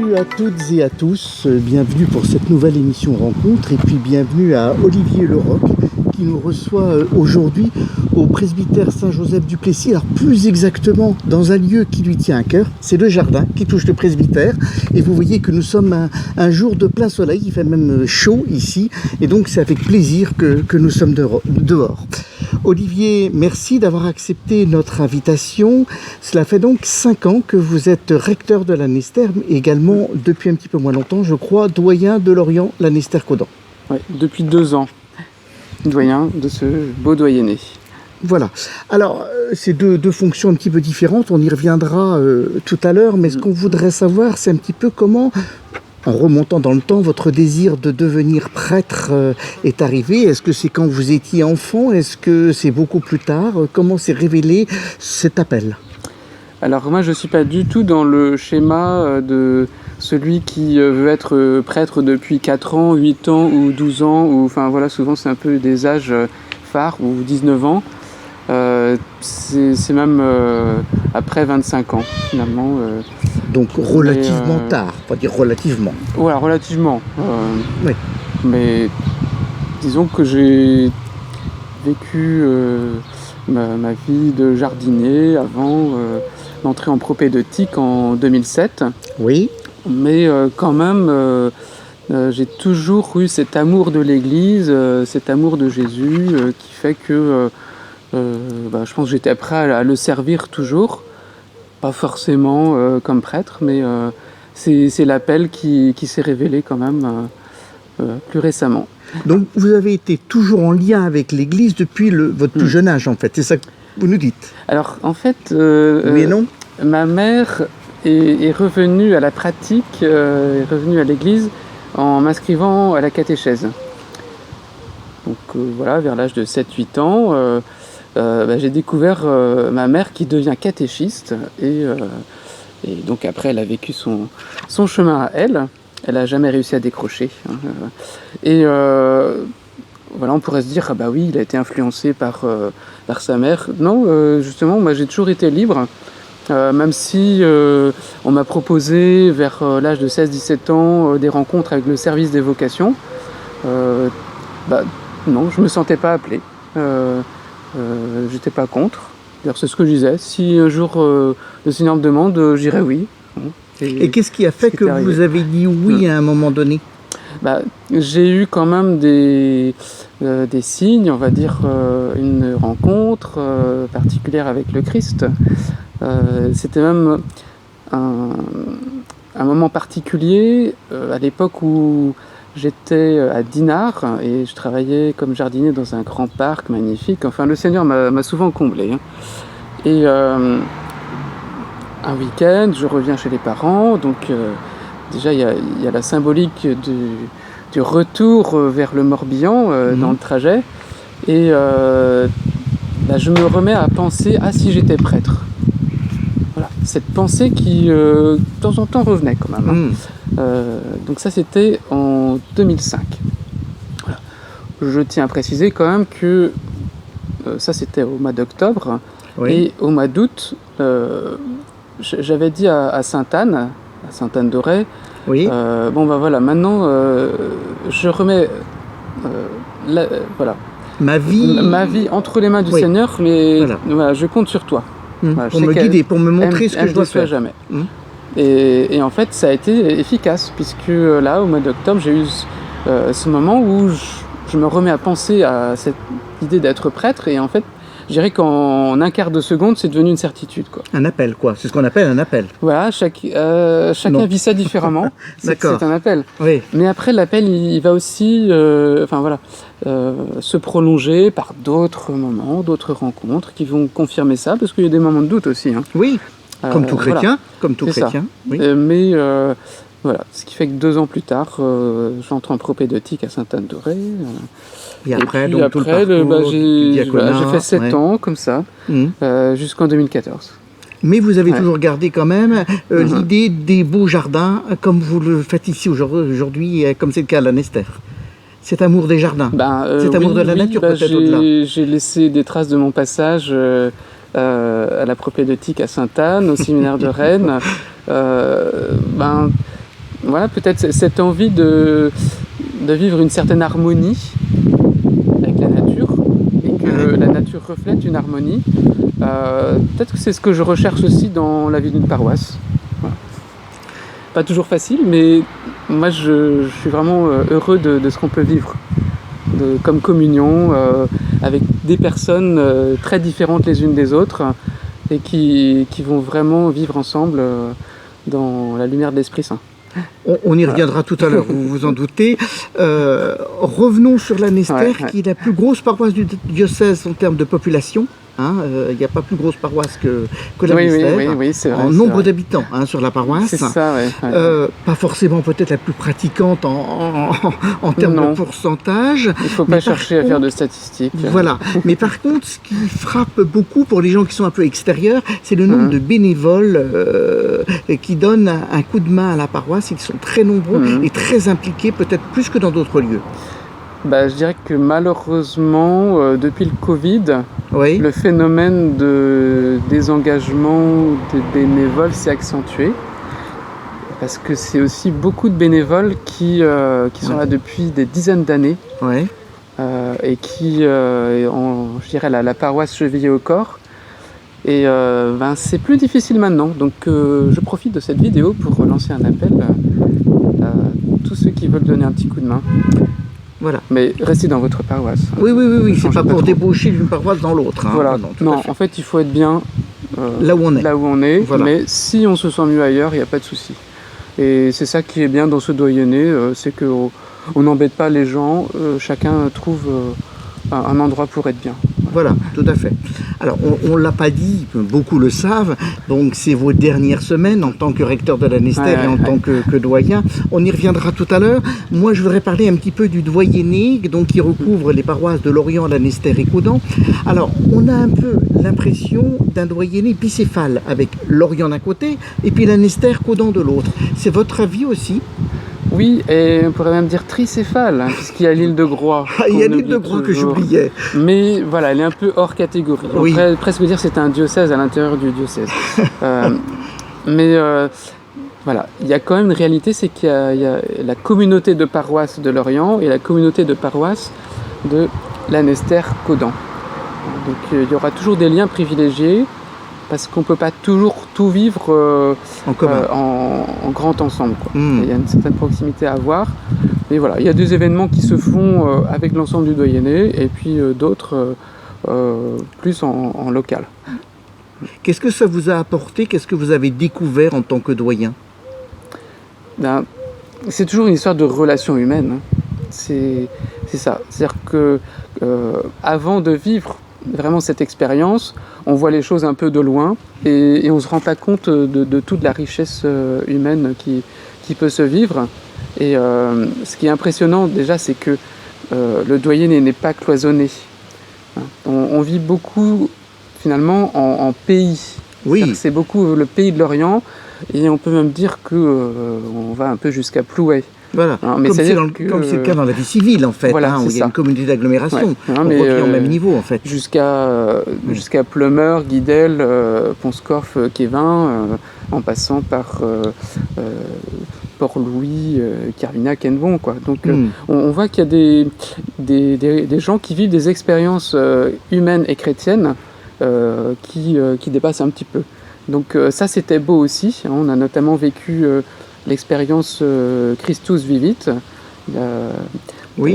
Salut à toutes et à tous, bienvenue pour cette nouvelle émission Rencontre et puis bienvenue à Olivier Leroc qui nous reçoit aujourd'hui au presbytère Saint-Joseph du Plessis. Alors plus exactement dans un lieu qui lui tient à cœur, c'est le jardin qui touche le presbytère et vous voyez que nous sommes un jour de plein soleil, il fait même chaud ici et donc c'est avec plaisir que nous sommes dehors. Olivier, merci d'avoir accepté notre invitation. Cela fait donc 5 ans que vous êtes recteur de l'Annester, également depuis un petit peu moins longtemps, je crois, doyen de Lorient Lanester-Caudan. Oui, depuis 2 ans, doyen de ce beau doyenné. Voilà. Alors, c'est deux fonctions un petit peu différentes, on y reviendra tout à l'heure, mais ce qu'on voudrait savoir, c'est un petit peu comment, en remontant dans le temps, votre désir de devenir prêtre est arrivé. Est-ce que c'est quand vous étiez enfant? Est-ce que c'est beaucoup plus tard? Comment s'est révélé cet appel? Alors moi, je ne suis pas du tout dans le schéma de celui qui veut être prêtre depuis 4 ans, 8 ans ou 12 ans. Ou, enfin voilà, souvent c'est un peu des âges phares, ou 19 ans. C'est même après 25 ans, finalement. Donc relativement tard, pas dire relativement. Voilà, relativement. Oui. Mais disons que j'ai vécu ma vie de jardinier avant d'entrer en propédeutique en 2007. Oui. Mais quand même, j'ai toujours eu cet amour de l'Église, cet amour de Jésus qui fait que je pense que j'étais prêt à le servir toujours. Pas forcément comme prêtre, mais c'est l'appel qui s'est révélé quand même plus récemment. Donc vous avez été toujours en lien avec l'Église depuis votre plus jeune âge en fait, c'est ça que vous nous dites? Alors en fait, oui et non. Ma mère est revenue à la pratique, est revenue à l'Église en m'inscrivant à la catéchèse. Donc voilà, vers l'âge de 7-8 ans, j'ai découvert ma mère qui devient catéchiste et donc après elle a vécu son chemin à elle. Elle n'a jamais réussi à décrocher. Et voilà, on pourrait se dire, ah bah oui, il a été influencé par sa mère. Non, justement, moi j'ai toujours été libre, même si on m'a proposé vers l'âge de 16-17 ans des rencontres avec le service des vocations. Non, je me sentais pas appelé. J'étais pas contre. D'ailleurs, c'est ce que je disais. Si un jour le Seigneur me demande, j'irai oui. Et qu'est-ce qui a fait que vous avez dit oui à un moment donné? J'ai eu quand même des signes, on va dire une rencontre particulière avec le Christ. C'était même un moment particulier à l'époque où j'étais à Dinard et je travaillais comme jardinier dans un grand parc magnifique. Enfin, le Seigneur m'a souvent comblé. Et un week-end, je reviens chez les parents, donc déjà il y a la symbolique du retour vers le Morbihan dans le trajet, et je me remets à penser, si j'étais prêtre. Voilà, cette pensée qui de temps en temps revenait quand même. Donc ça c'était en 2005. Voilà. Je tiens à préciser quand même que ça c'était au mois d'octobre, oui. Et au mois d'août, j'avais dit à Sainte-Anne, d'Auray, oui. Voilà, maintenant je remets ma vie entre les mains du Seigneur, mais voilà, je compte sur toi. Voilà, pour me guider, pour me montrer ce que je dois faire. Jamais. Et en fait, ça a été efficace, puisque là, au mois d'octobre, j'ai eu ce moment où je me remets à penser à cette idée d'être prêtre, et en fait, je dirais qu'en un quart de seconde, c'est devenu une certitude, quoi. Un appel, quoi. C'est ce qu'on appelle un appel. Voilà, chacun vit ça différemment. C'est un appel. Oui. Mais après, l'appel, il va aussi se prolonger par d'autres moments, d'autres rencontres qui vont confirmer ça, parce qu'il y a des moments de doute aussi. Oui, comme tout chrétien. Voilà. Comme tout chrétien. Oui. Voilà, ce qui fait que 2 ans plus tard, j'entre en propédeutique à Sainte-Anne-d'Auray. Et après, puis donc, après, tout le parcours j'ai fait 7 ans comme ça, jusqu'en 2014. Mais vous avez toujours gardé quand même l'idée des beaux jardins, comme vous le faites ici aujourd'hui, comme c'est le cas à l'Annester. Cet amour des jardins, cet amour de la nature peut-être au-delà. J'ai laissé des traces de mon passage à la propédeutique à Sainte-Anne, au séminaire de Rennes. voilà, peut-être cette envie de vivre une certaine harmonie avec la nature, et que la nature reflète une harmonie. Peut-être que c'est ce que je recherche aussi dans la vie d'une paroisse. Voilà. Pas toujours facile, mais moi je suis vraiment heureux de ce qu'on peut vivre comme communion avec des personnes très différentes les unes des autres et qui vont vraiment vivre ensemble dans la lumière de l'Esprit Saint. On y reviendra tout à l'heure, vous vous en doutez. Revenons sur la Nester, qui est la plus grosse paroisse du diocèse en termes de population. Il n'y a pas plus grosse paroisse que la Nester, oui, c'est vrai, en nombre d'habitants sur la paroisse. C'est ça, pas forcément peut-être la plus pratiquante en termes de pourcentage. Il ne faut pas chercher à faire de statistiques. Voilà. Mais par contre, ce qui frappe beaucoup pour les gens qui sont un peu extérieurs, c'est le nombre de bénévoles qui donnent un coup de main à la paroisse. Ils sont très nombreux et très impliqués, peut-être plus que dans d'autres lieux. Je dirais que malheureusement, depuis le Covid, le phénomène de désengagement des bénévoles s'est accentué. Parce que c'est aussi beaucoup de bénévoles qui sont là depuis des dizaines d'années et qui ont, je dirais, la paroisse chevillée au corps. Et c'est plus difficile maintenant. Donc je profite de cette vidéo pour lancer un appel à tous ceux qui veulent donner un petit coup de main. Voilà. Mais restez dans votre paroisse. Oui, c'est pas pour débaucher d'une paroisse dans l'autre. Voilà. Non, en fait, il faut être bien là où on est. Voilà. Mais si on se sent mieux ailleurs, il n'y a pas de souci. Et c'est ça qui est bien dans ce doyenné, c'est qu'on n'embête pas les gens, chacun trouve un endroit pour être bien. Voilà, tout à fait. Alors, on ne l'a pas dit, beaucoup le savent, donc c'est vos dernières semaines en tant que recteur de la Nester et en tant que doyen. On y reviendra tout à l'heure. Moi, je voudrais parler un petit peu du doyenné, donc qui recouvre les paroisses de Lorient, la Nester et Caudan. Alors, on a un peu l'impression d'un doyenné bicéphale, avec Lorient d'un côté et puis la Nester, Caudan de l'autre. C'est votre avis aussi ? Oui, et on pourrait même dire tricéphale, puisqu'il y a l'île de Groix. Il y a l'île de Groix que j'oubliais. Mais voilà, elle est un peu hors catégorie. On pourrait presque dire que c'est un diocèse à l'intérieur du diocèse. Voilà, il y a quand même une réalité, c'est qu'il y a la communauté de paroisse de Lorient et la communauté de paroisse de la Nester Caudan. Donc il y aura toujours des liens privilégiés, parce qu'on ne peut pas toujours tout vivre en grand ensemble. Il y a une certaine proximité à avoir. Mais voilà, il y a des événements qui se font avec l'ensemble du doyenné et puis d'autres plus en local. Qu'est-ce que ça vous a apporté ? Qu'est-ce que vous avez découvert en tant que doyen ? C'est toujours une histoire de relations humaines. C'est ça. C'est-à-dire que avant de vivre vraiment cette expérience, on voit les choses un peu de loin et on ne se rend pas compte de toute la richesse humaine qui peut se vivre. Et ce qui est impressionnant déjà, c'est que le doyenné n'est pas cloisonné. On vit beaucoup finalement en pays. C'est beaucoup le pays de l'Orient et on peut même dire qu'on va un peu jusqu'à Plouay. Voilà, mais comme c'est le cas dans la vie civile en fait, où il y a une communauté d'agglomération, on retient au même niveau en fait. Jusqu'à Pleumeur, Guidel, Ponscorf, Kévin, en passant par Port-Louis, Carvignac, Hennebont, quoi. Donc on voit qu'il y a des gens qui vivent des expériences humaines et chrétiennes qui dépassent un petit peu. Donc ça c'était beau aussi, on a notamment vécu l'expérience Christus Vivit, il y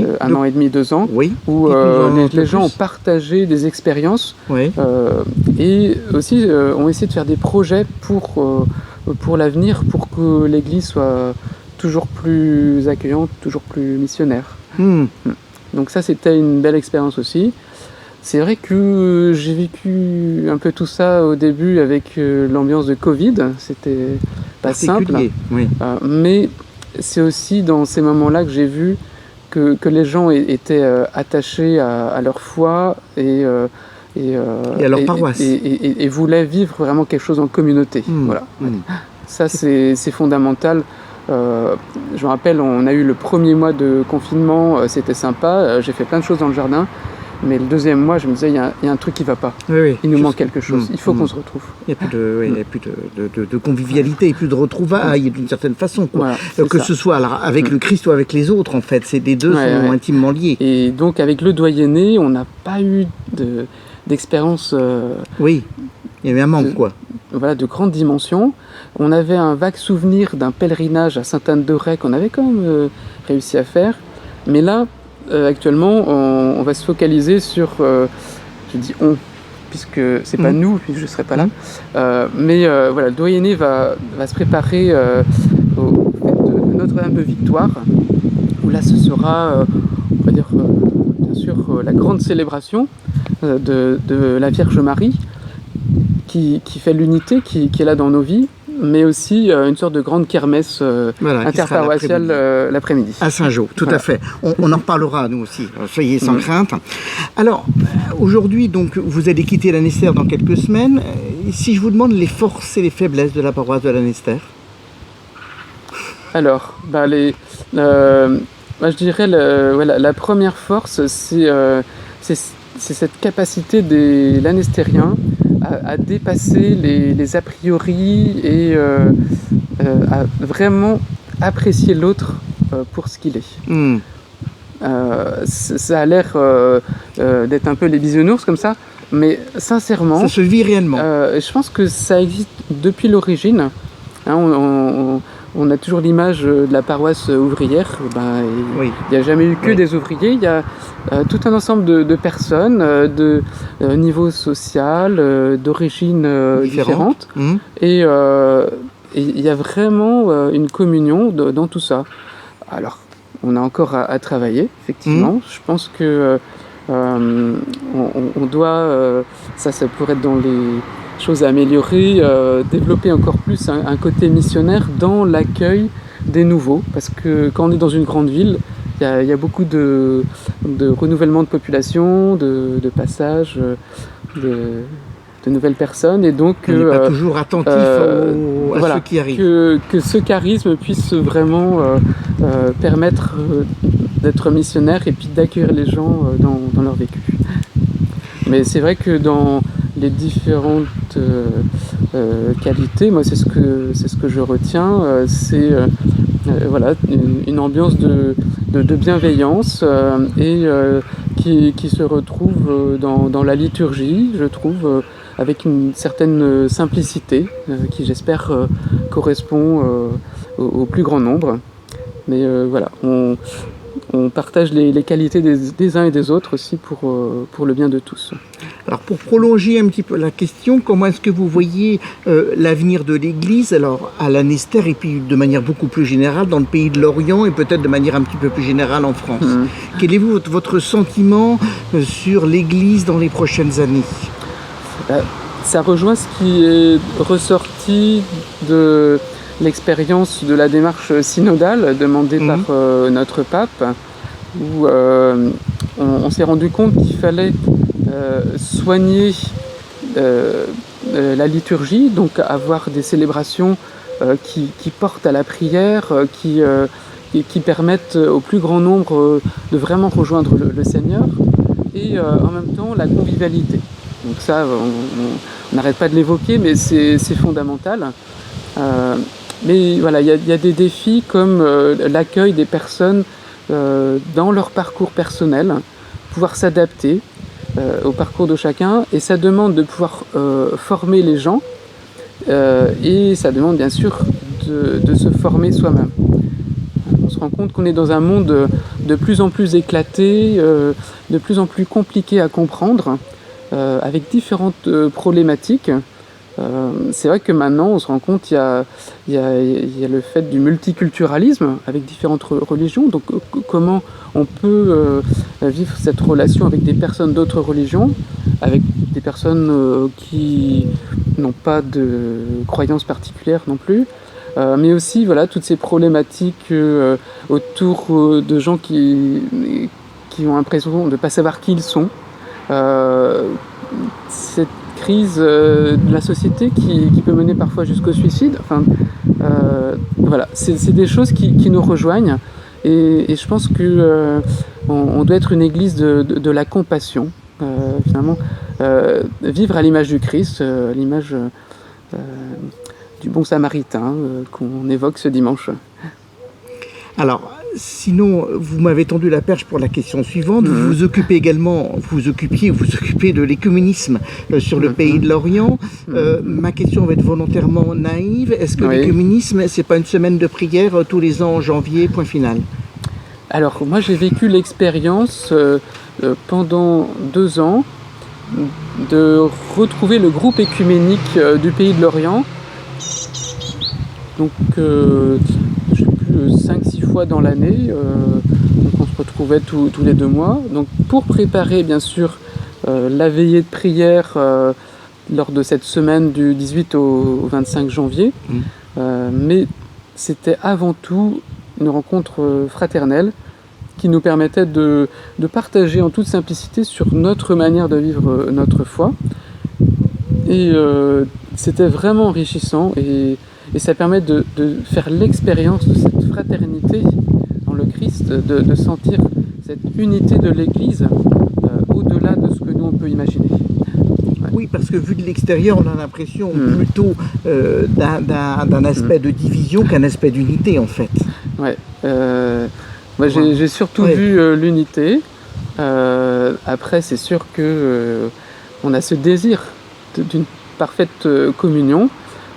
a un an et demi, 2 ans, où les gens ont partagé des expériences et aussi ont essayé de faire des projets pour l'avenir, pour que l'Église soit toujours plus accueillante, toujours plus missionnaire. Donc ça, c'était une belle expérience aussi. C'est vrai que j'ai vécu un peu tout ça au début avec l'ambiance de Covid, c'était pas simple, mais c'est aussi dans ces moments-là que j'ai vu que les gens étaient attachés à leur foi et à leur paroisse et voulaient vivre vraiment quelque chose en communauté. Ça c'est fondamental. Je me rappelle, on a eu le premier mois de confinement, c'était sympa, j'ai fait plein de choses dans le jardin. Mais le deuxième mois, je me disais, il y a un truc qui ne va pas. Oui, il nous manque quelque chose. Il faut qu'on se retrouve. Il n'y a plus de convivialité, et plus de retrouvailles d'une certaine façon. Quoi. Voilà, que ce soit alors, avec le Christ ou avec les autres, en fait. Les deux sont intimement liés. Et donc, avec le doyenné, on n'a pas eu d'expérience... oui, il y avait un manque, quoi. Voilà, de grandes dimensions. On avait un vague souvenir d'un pèlerinage à Sainte-Anne-de-Ré qu'on avait quand même réussi à faire. Mais là, actuellement, on va se focaliser sur... je dis on, puisque c'est pas nous, puisque je ne serai pas là. Mais voilà, le doyenné va se préparer au fait de Notre-Dame de Victoire, où là, ce sera, on va dire, bien sûr, la grande célébration de la Vierge Marie, qui fait l'unité, qui est là dans nos vies, mais aussi une sorte de grande kermesse interparoissiale l'après-midi. À Saint-Jean, tout à fait. On en reparlera, nous aussi, soyez sans crainte. Alors, aujourd'hui, donc, vous allez quitter Lanester dans quelques semaines. Si je vous demande les forces et les faiblesses de la paroisse de Lanester? Alors, je dirais la première force, c'est cette capacité des Lannestériens à dépasser les a priori et à vraiment apprécier l'autre pour ce qu'il est. Ça a l'air d'être un peu les bisounours comme ça, mais sincèrement... Ça se vit réellement. Je pense que ça existe depuis l'origine. Hein, on a toujours l'image de la paroisse ouvrière. Il n'y a jamais eu que des ouvriers. Il y a tout un ensemble de personnes de niveau social, d'origine différentes. Et il y a vraiment une communion dans tout ça. Alors, on a encore à travailler, effectivement. Je pense que on doit, ça pourrait être dans les choses à améliorer, développer encore plus un côté missionnaire dans l'accueil des nouveaux, parce que quand on est dans une grande ville, il y a beaucoup de renouvellement de population, de passage, de nouvelles personnes, et donc on n'est pas toujours attentif à ceux qui arrivent. Que ce charisme puisse vraiment permettre d'être missionnaire et puis d'accueillir les gens dans leur vécu. Mais c'est vrai que dans les différentes qualités, moi c'est ce que je retiens, c'est une ambiance de bienveillance et qui se retrouve dans la liturgie, je trouve, avec une certaine simplicité qui j'espère correspond au plus grand nombre. Mais on partage les qualités des uns et des autres aussi pour le bien de tous. Alors pour prolonger un petit peu la question, comment est-ce que vous voyez l'avenir de l'Église, alors à Lanester et puis de manière beaucoup plus générale dans le pays de l'Orient et peut-être de manière un petit peu plus générale en France? Quel est votre sentiment sur l'Église dans les prochaines années? Ça rejoint ce qui est ressorti de l'expérience de la démarche synodale demandée par notre pape, où on s'est rendu compte qu'il fallait soigner la liturgie, donc avoir des célébrations qui portent à la prière, qui permettent au plus grand nombre de vraiment rejoindre le Seigneur, et en même temps la convivialité. Donc ça, on n'arrête pas de l'évoquer, mais c'est fondamental. Mais voilà, il y a des défis comme l'accueil des personnes dans leur parcours personnel, pouvoir s'adapter au parcours de chacun, et ça demande de pouvoir former les gens, et ça demande bien sûr de se former soi-même. On se rend compte qu'on est dans un monde de plus en plus éclaté, de plus en plus compliqué à comprendre, avec différentes problématiques. C'est vrai que maintenant on se rend compte qu'il y a le fait du multiculturalisme avec différentes religions, donc comment on peut vivre cette relation avec des personnes d'autres religions, avec des personnes qui n'ont pas de croyances particulières non plus, mais aussi toutes ces problématiques autour de gens qui ont l'impression de ne pas savoir qui ils sont. Cette crise de la société qui peut mener parfois jusqu'au suicide. C'est des choses qui nous rejoignent, Et je pense que on doit être une église de la compassion, finalement, vivre à l'image du Christ, à l'image du bon samaritain qu'on évoque ce dimanche. Alors, sinon, vous m'avez tendu la perche pour la question suivante. Vous vous occupez de l'écuménisme sur le pays de l'Orient. Ma question va être volontairement naïve. Est-ce que l'écuménisme, c'est pas une semaine de prière tous les ans en janvier, point final? Alors, moi, j'ai vécu l'expérience pendant 2 ans de retrouver le groupe écuménique du pays de l'Orient. Donc, 5-6 fois dans l'année, donc on se retrouvait tous les 2 mois. Donc pour préparer bien sûr la veillée de prière lors de cette semaine du 18 au 25 janvier, mais c'était avant tout une rencontre fraternelle qui nous permettait de partager en toute simplicité sur notre manière de vivre notre foi. Et c'était vraiment enrichissant et ça permet de faire l'expérience de cette fraternité dans le Christ, de sentir cette unité de l'Église au-delà de ce que nous on peut imaginer. Ouais. Oui, parce que vu de l'extérieur, on a l'impression plutôt d'un aspect de division qu'un aspect d'unité en fait. Ouais. Moi j'ai surtout vu l'unité. Après c'est sûr que on a ce désir d'une parfaite communion.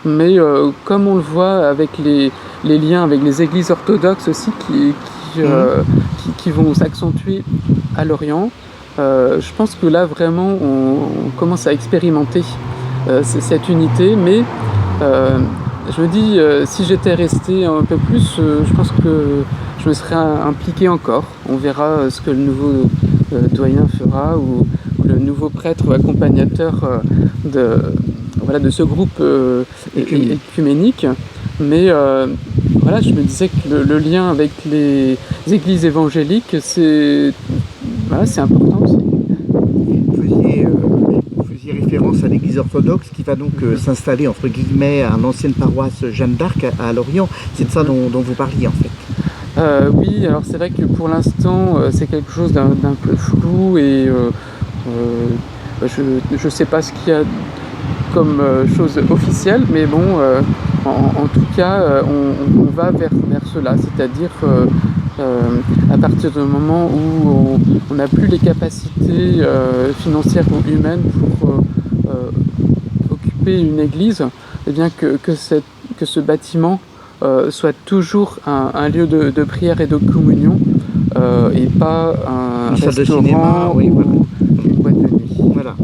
Mais comme on le voit avec les liens avec les églises orthodoxes aussi qui vont s'accentuer à l'Orient, je pense que là vraiment on commence à expérimenter cette unité. Mais je me dis, si j'étais resté un peu plus, je pense que je me serais impliqué encore. On verra ce que le nouveau doyen fera ou le nouveau prêtre ou accompagnateur de ce groupe écuménique. Mais voilà, je me disais que le lien avec les églises évangéliques, c'est important aussi. Vous faisiez référence à l'église orthodoxe qui va donc s'installer entre guillemets à l'ancienne paroisse Jeanne d'Arc à Lorient. C'est de ça dont vous parliez en fait. Oui, alors c'est vrai que pour l'instant c'est quelque chose d'un peu flou et je ne sais pas ce qu'il y a comme chose officielle, mais bon, en tout cas, on va vers cela, c'est-à-dire à partir du moment où on n'a plus les capacités financières ou humaines pour occuper une église, et bien que ce bâtiment soit toujours un lieu de prière et de communion et pas un salle de restaurant cinéma, ou une boîte de nuit. Voilà.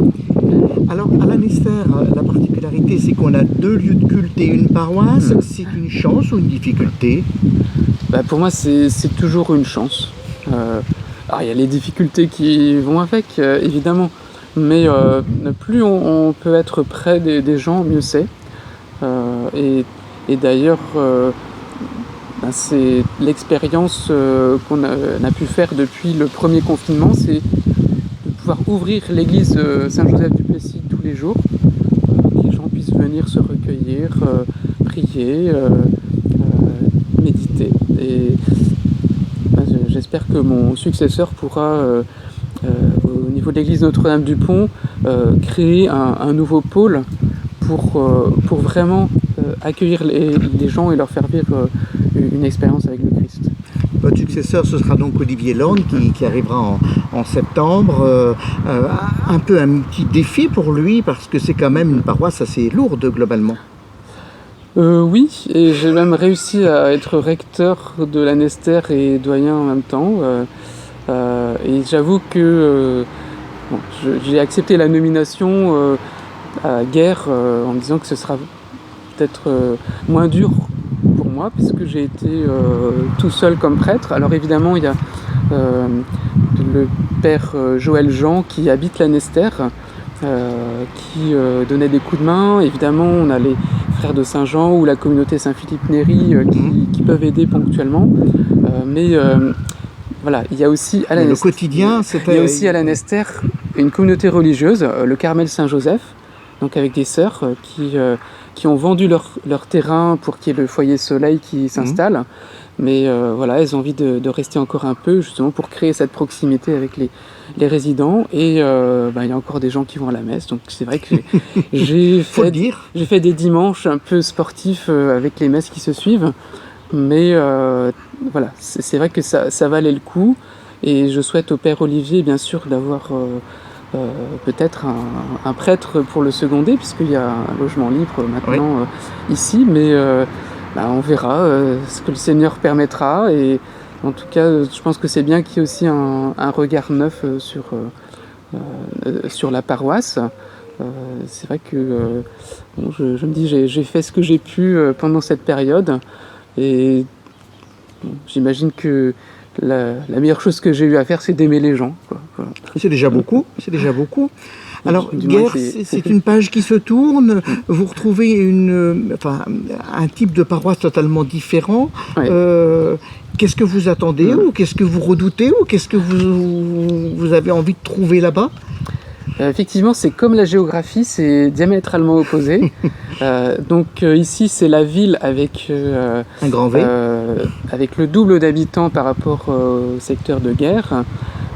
Alors, à l'Annester, la particularité, c'est qu'on a 2 lieux de culte et une paroisse. C'est une chance ou une difficulté? Pour moi, c'est toujours une chance. Alors, il y a les difficultés qui vont avec, évidemment. Mais plus on peut être près des gens, mieux c'est. Et d'ailleurs, c'est l'expérience qu'on a pu faire depuis le premier confinement, c'est de pouvoir ouvrir l'église Saint-Joseph-du-Plessis tous les jours, que les gens puissent venir se recueillir, prier, méditer. Et j'espère que mon successeur pourra, au niveau de l'église Notre-Dame-du-Pont, créer un nouveau pôle pour vraiment accueillir les gens et leur faire vivre une expérience avec le Christ. Votre successeur, ce sera donc Olivier Lorne qui arrivera en septembre. Un peu un petit défi pour lui parce que c'est quand même une paroisse assez lourde globalement. Oui, et j'ai même réussi à être recteur de l'Annester et doyen en même temps. Et j'avoue que j'ai accepté la nomination à guerre en me disant que ce sera peut-être moins dur pour moi puisque j'ai été tout seul comme prêtre. Alors évidemment il y a le père Joël Jean qui habite l'Annester qui donnait des coups de main. Évidemment on a les frères de Saint-Jean ou la communauté Saint-Philippe-Néry qui peuvent aider ponctuellement. Mais voilà, il y a aussi à l'Annester, le quotidien, il y a aussi à l'Annester une communauté religieuse, le Carmel Saint-Joseph, donc avec des sœurs qui ont vendu leur terrain pour qu'il y ait le foyer soleil qui s'installe. Mais voilà, elles ont envie de rester encore un peu, justement pour créer cette proximité avec les résidents. Et il y a encore des gens qui vont à la messe. Donc c'est vrai que j'ai fait des dimanches un peu sportifs avec les messes qui se suivent. Mais voilà, c'est vrai que ça valait le coup. Et je souhaite au Père Olivier, bien sûr, d'avoir peut-être un prêtre pour le seconder, puisqu'il y a un logement libre maintenant ici. Mais on verra ce que le Seigneur permettra. Et en tout cas, je pense que c'est bien qu'il y ait aussi un regard neuf sur la paroisse. C'est vrai que je me dis, j'ai fait ce que j'ai pu pendant cette période. Et j'imagine que la meilleure chose que j'ai eu à faire, c'est d'aimer les gens, quoi. Voilà. C'est déjà beaucoup. Alors, Guerre, c'est une page qui se tourne. Vous retrouvez un type de paroisse totalement différent. Ouais. Qu'est-ce que vous attendez ou qu'est-ce que vous redoutez ou qu'est-ce que vous avez envie de trouver là-bas ? Effectivement, c'est comme la géographie, c'est diamétralement opposé. Ici, c'est la ville avec un grand V, avec le double d'habitants par rapport au secteur de Guerre,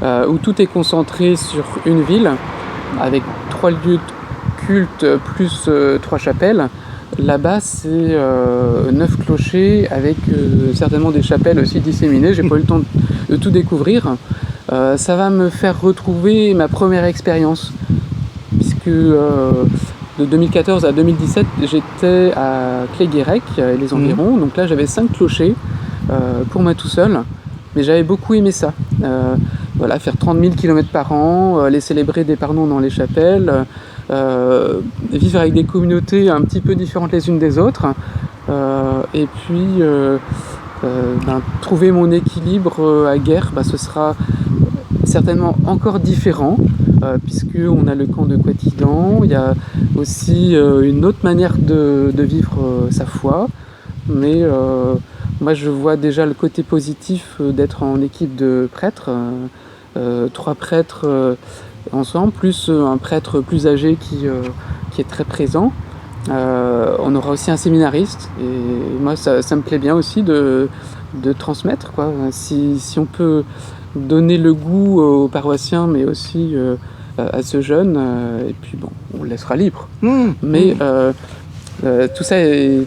où tout est concentré sur une ville, avec 3 lieux de culte plus 3 chapelles. Là-bas, c'est 9 clochers avec certainement des chapelles aussi disséminées. J'ai pas eu le temps de tout découvrir. Ça va me faire retrouver ma première expérience, puisque de 2014 à 2017, j'étais à Cléguérec et les environs. Donc là, j'avais 5 clochers pour moi tout seul, mais j'avais beaucoup aimé ça. Faire 30 000 km par an, les célébrer des pardons dans les chapelles, vivre avec des communautés un petit peu différentes les unes des autres, et puis trouver mon équilibre à Guerre, ce sera certainement encore différent, puisqu'on a le camp de Quatidan, il y a aussi une autre manière de vivre sa foi, mais moi je vois déjà le côté positif d'être en équipe de prêtres, 3 prêtres ensemble, plus un prêtre plus âgé qui est très présent. On aura aussi un séminariste, et moi ça me plaît bien aussi de transmettre, quoi. Si on peut donner le goût aux paroissiens, mais aussi à ce jeune, et puis on le laissera libre. Mais tout ça est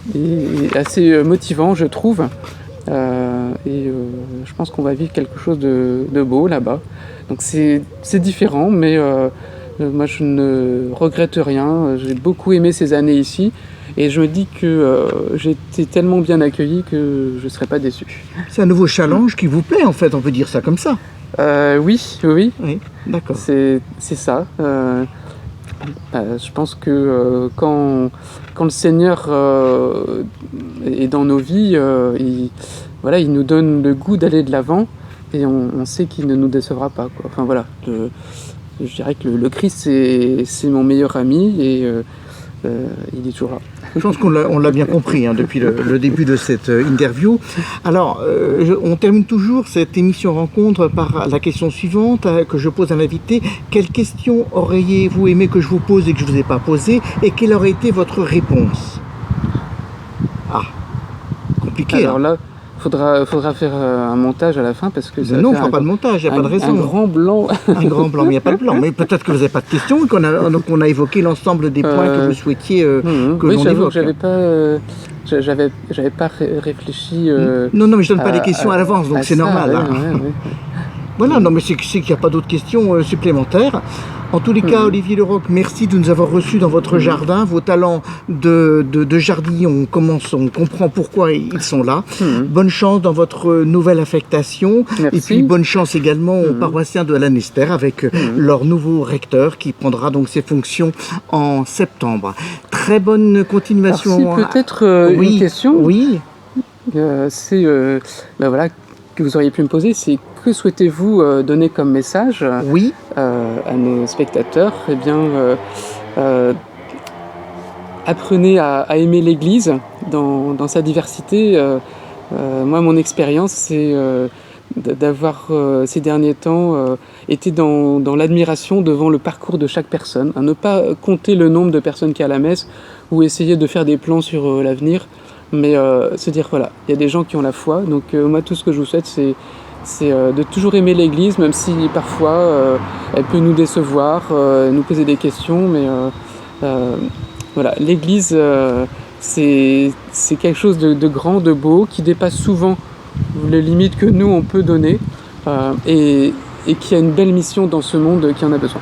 assez motivant, je trouve, et je pense qu'on va vivre quelque chose de beau là-bas. Donc c'est différent, mais moi je ne regrette rien. J'ai beaucoup aimé ces années ici, et je me dis que j'ai été tellement bien accueilli que je ne serai pas déçu. C'est un nouveau challenge qui vous plaît, en fait, on peut dire ça comme ça. Oui, d'accord. C'est ça. Je pense que quand le Seigneur est dans nos vies, il nous donne le goût d'aller de l'avant, et on sait qu'il ne nous décevra pas, quoi. Enfin voilà, je dirais que le Christ c'est mon meilleur ami, et il est toujours là. Je pense qu'on l'a bien compris depuis le début de cette interview. Alors, on termine toujours cette émission rencontre par la question suivante que je pose à l'invité. Quelle question auriez-vous aimé que je vous pose et que je ne vous ai pas posée, et quelle aurait été votre réponse ? Compliqué. Alors là, faudra faire un montage à la fin, parce que non, on ne fera pas de montage, il n'y a pas de raison. Un grand blanc. Un grand blanc, mais il n'y a pas de blanc. Mais peut-être que vous n'avez pas de questions, donc on a évoqué l'ensemble des points que vous souhaitiez que l'on évoque. J'avais pas réfléchi. Non, mais je ne donne pas les questions à l'avance, donc c'est normal. Ouais. Voilà, non, mais c'est qu'il n'y a pas d'autres questions supplémentaires. En tous les cas, Olivier Leroc, merci de nous avoir reçus dans votre jardin. Vos talents de jardinier, on comprend pourquoi ils sont là. Bonne chance dans votre nouvelle affectation. Merci. Et puis bonne chance également aux paroissiens de Lanester avec leur nouveau recteur qui prendra donc ses fonctions en septembre. Très bonne continuation. Alors, si peut-être une question. Oui. C'est que vous auriez pu me poser, c'est que souhaitez-vous donner comme message à nos spectateurs ? Eh bien, apprenez à aimer l'Église dans sa diversité. Moi, mon expérience, c'est d'avoir ces derniers temps été dans l'admiration devant le parcours de chaque personne, à ne pas compter le nombre de personnes qu'il y a à la messe ou essayer de faire des plans sur l'avenir, Mais se dire, voilà, il y a des gens qui ont la foi. Donc moi, tout ce que je vous souhaite, c'est de toujours aimer l'Église, même si parfois elle peut nous décevoir, nous poser des questions. Mais voilà, l'Église, c'est quelque chose de grand, de beau, qui dépasse souvent les limites que nous, on peut donner. Et qui a une belle mission dans ce monde qui en a besoin.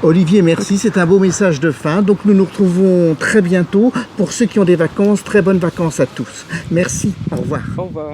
Olivier, merci, c'est un beau message de fin. Donc nous nous retrouvons très bientôt. Pour ceux qui ont des vacances, très bonnes vacances à tous. Merci, au revoir. Au revoir.